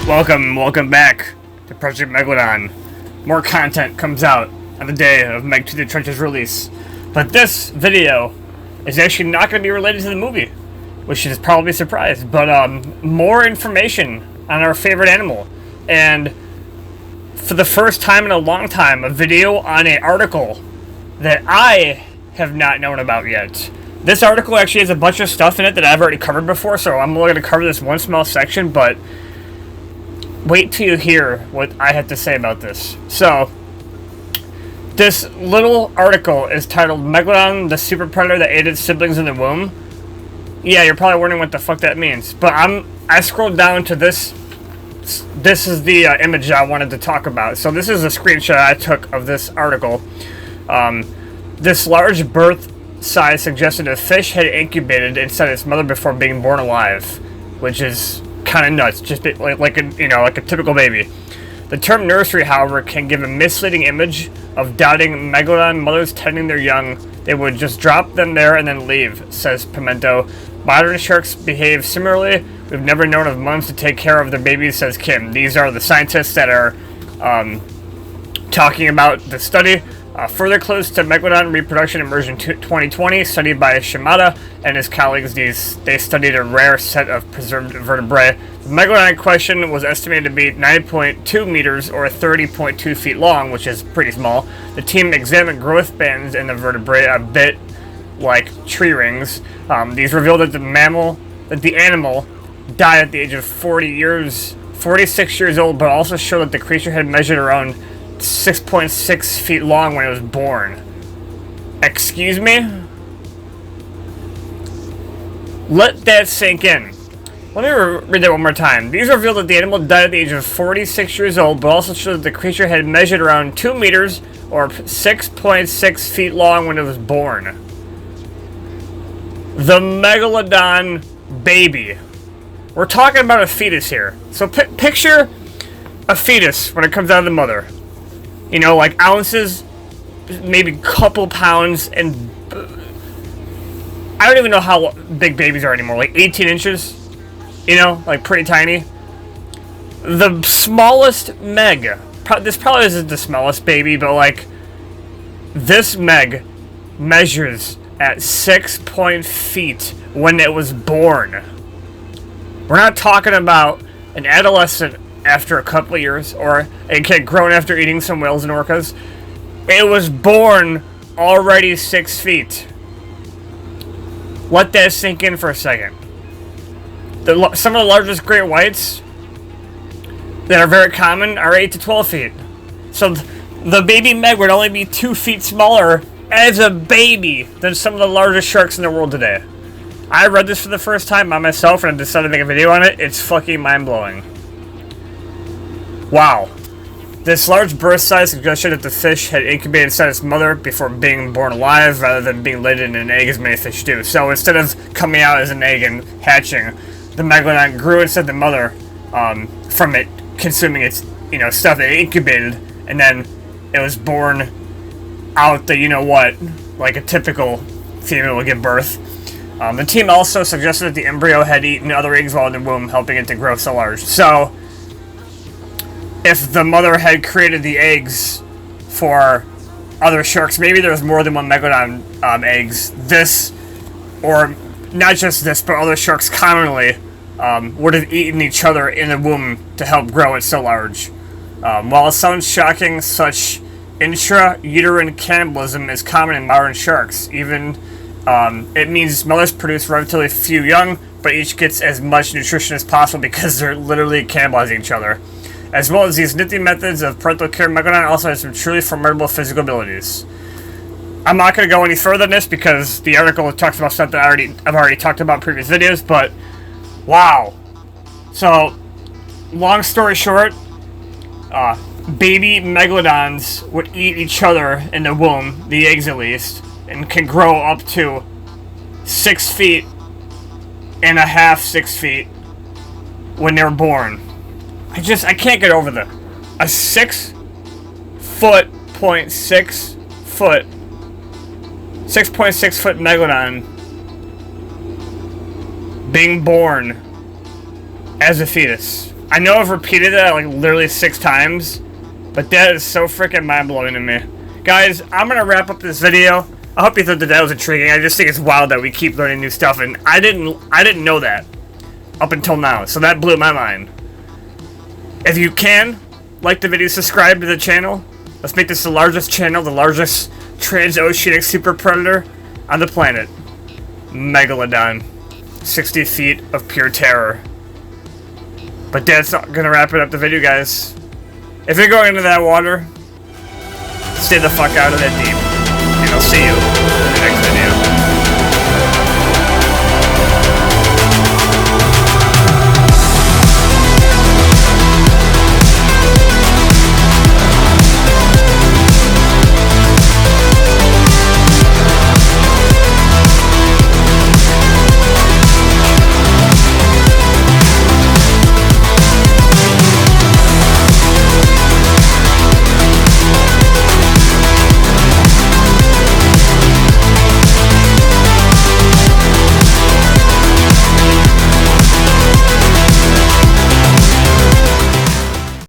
Welcome back to Project Megalodon. More content comes out on the day of Meg to the Trenches release. But this video is actually not going to be related to the movie, which is probably a surprise. But more information on our favorite animal. And for the first time in a long time, a video on an article that I have not known about yet. This article actually has a bunch of stuff in it that I've already covered before, so I'm only going to cover this one small section, but wait till you hear what I have to say about this. So, this little article is titled Megalodon, the Super Predator that ate its siblings in the womb. Yeah, you're probably wondering what the fuck that means. But I scrolled down to this. This is the image I wanted to talk about. So this is a screenshot I took of this article. This large birth size suggested a fish had incubated inside its mother before being born alive, which is kind of nuts, just like a typical baby. The term nursery, however, can give a misleading image of doubting Megalodon mothers tending their young. They would just drop them there and then leave, says Pimento. Modern sharks behave similarly. We've never known of moms to take care of their babies, says Kim. These are the scientists that are talking about the study. Further clues to Megalodon reproduction emerged in 2020, studied by Shimada and his colleagues. They studied a rare set of preserved vertebrae. The Megalodon in question was estimated to be 9.2 meters or 30.2 feet long, which is pretty small. The team examined growth bands in the vertebrae, a bit like tree rings. These revealed that the animal died at the age of 46 years old, but also showed that the creature had measured around 6.6 feet long when it was born. Excuse me? Let that sink in. Let me read that one more time. These revealed that the animal died at the age of 46 years old, but also showed that the creature had measured around 2 meters or 6.6 feet long when it was born. The Megalodon baby. We're talking about a fetus here. So picture a fetus when it comes out of the mother. You know, like ounces, maybe a couple pounds, and I don't even know how big babies are anymore. Like 18 inches, you know, like pretty tiny. The smallest Meg, this probably isn't the smallest baby, but like this Meg measures at 6 feet when it was born. We're not talking about an adolescent after a couple of years, or a kid grown after eating some whales and orcas. It was born already 6 feet. Let that sink in for a second. Some of the largest great whites that are very common are 8 to 12 feet. So the baby Meg would only be 2 feet smaller as a baby than some of the largest sharks in the world today. I read this for the first time by myself and I decided to make a video on it. It's fucking mind-blowing. Wow. This large birth size suggested that the fish had incubated inside its mother before being born alive, rather than being laid in an egg as many fish do. So instead of coming out as an egg and hatching, the Megalodon grew inside the mother from it consuming its stuff that it incubated, and then it was born out the you-know-what, like a typical female would give birth. The team also suggested that the embryo had eaten other eggs while in the womb, helping it to grow so large. So if the mother had created the eggs for other sharks, maybe there was more than one Megalodon eggs. This, or not just this, but other sharks commonly would have eaten each other in the womb to help grow it so large. While it sounds shocking, such intrauterine cannibalism is common in modern sharks. It means mothers produce relatively few young, but each gets as much nutrition as possible because they're literally cannibalizing each other. As well as these nifty methods of parental care, Megalodon also has some truly formidable physical abilities. I'm not going to go any further than this because the article talks about stuff that I've already talked about in previous videos, but wow. So, long story short, baby Megalodons would eat each other in the womb, the eggs at least, and can grow up to 6 feet and a half, 6 feet when they're born. I can't get over a 6.6 foot 6.6 foot Megalodon being born as a fetus. I know I've repeated that like literally 6 times, but that is so freaking mind-blowing to me. Guys, I'm gonna wrap up this video. I hope you thought that was intriguing. I just think it's wild that we keep learning new stuff, and I didn't know that up until now, so that blew my mind. If you can, like the video, subscribe to the channel. Let's make this the largest channel, the largest Trans-Oceanic Super Predator on the planet. Megalodon. 60 feet of pure terror. But that's not gonna wrap it up the video, guys. If you're going into that water, stay the fuck out of that deep. And I'll see you